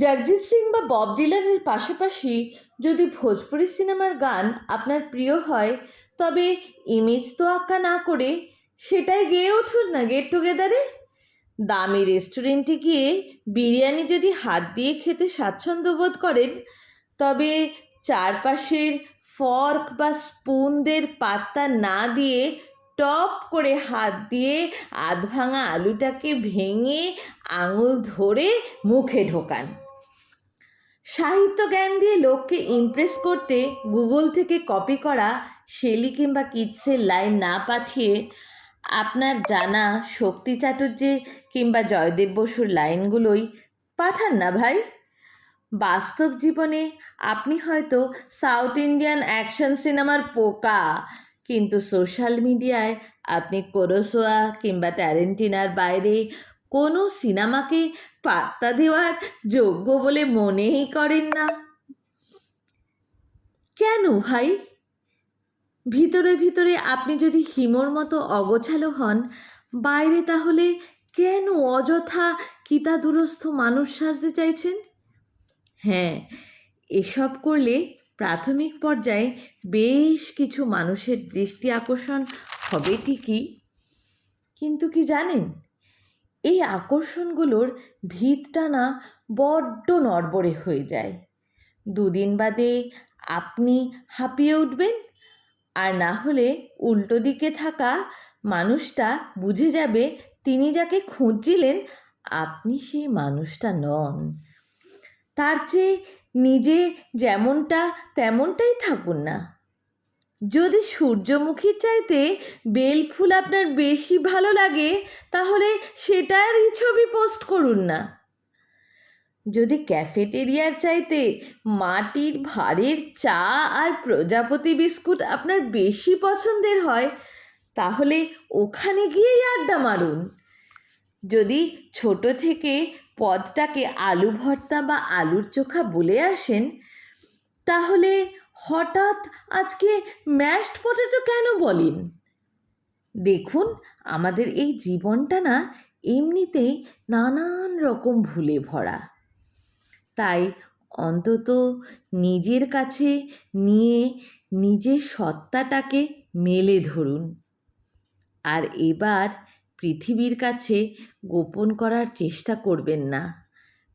জগজিৎ সিং বা বব ডিলানের পাশাপাশি যদি ভোজপুরি সিনেমার গান আপনার প্রিয় হয়, তবে ইমেজ তোয়াক্কা না করে সেটাই গেয়ে উঠুন না গেট টুগেদারে। দামি রেস্টুরেন্টে গিয়ে বিরিয়ানি যদি হাত দিয়ে খেতে স্বাচ্ছন্দ্য বোধ করেন, তবে চারপাশের ফর্ক বা স্পুনদের পাত্তা না দিয়ে টপ করে হাত দিয়ে আধভাঙা আলুটাকে ভেঙে আঙুল ধরে মুখে ঢোকান। সাহিত্য জ্ঞান দিয়ে লোককে ইমপ্রেস করতে গুগল থেকে কপি করা শেলি কিংবা কিটসের লাইন না পাঠিয়ে আপনার জানা শক্তি চাটুর্যে কিংবা জয়দেব বসুর লাইনগুলোই পাঠান না ভাই। বাস্তব জীবনে আপনি হয়তো সাউথ ইন্ডিয়ান অ্যাকশন সিনেমার পোকা, কিন্তু সোশ্যাল মিডিয়ায় আপনি কোরোসোয়া কিংবা ট্যারেন্টিনার বাইরে কোনো সিনেমাকে পাত্তা দেওয়ার যোগ্য বলে মনেই করেন না। কেন ভাই? ভিতরে ভিতরে আপনি যদি হিমোর মতো অগোছালো হন, বাইরে তাহলে কেন অযথা কিতাদুরস্থ মানুষ সাজতে চাইছেন? হ্যাঁ, এসব করলে প্রাথমিক পর্যায়ে বেশ কিছু মানুষের দৃষ্টি আকর্ষণ হবে ঠিকই, কিন্তু কি জানেন, এই আকর্ষণগুলোর ভিতটা না বড্ড নড়বড়ে হয়ে যায়। দুদিন বাদে আপনি হাঁপিয়ে উঠবেন, আর না হলে উল্টো দিকে থাকা মানুষটা বুঝে যাবে তিনি যাকে খুঁজছিলেন আপনি সেই মানুষটা নন। তার চেয়ে নিজে যেমনটা তেমনটাই থাকুন না। যদি সূর্যমুখীর চাইতে বেলফুল আপনার বেশি ভালো লাগে, তাহলে সেটারই ছবি পোস্ট করুন না। যদি ক্যাফেটেরিয়ার চাইতে মাটির ভাঁড়ের চা আর প্রজাপতি বিস্কুট আপনার বেশি পছন্দের হয়, তাহলে ওখানে গিয়েই আড্ডা মারুন। যদি ছোট থেকে পদটাকে আলু ভর্তা বা আলুর চোখা বলে আসেন, তাহলে হঠাৎ আজকে ম্যাশড পটেটো কেন বলেন? দেখুন, আমাদের এই জীবনটা না এমনিতেই নানান রকম ভুলে ভরা। তাই অন্তত নিজের কাছে নিয়ে নিজের সত্তাটাকে মেলে ধরুন। আর এবার পৃথিবীর কাছে গোপন করার চেষ্টা করবেন না,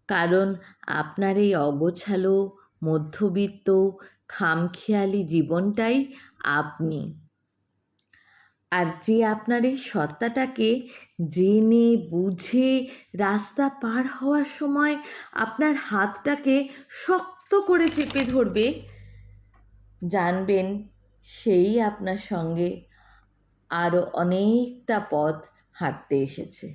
কারণ আপনার এই অগোছালো মধ্যবিত্ত খামখেয়ালি জীবনটাই আপনি। আর যে আপনার এই সত্তাটাকে জেনে বুঝে রাস্তা পার হওয়ার সময় আপনার হাতটাকে শক্ত করে চেপে ধরবে, জানবেন সেই আপনার সঙ্গে আরও অনেকটা পথ হাঁটতে এসেছে।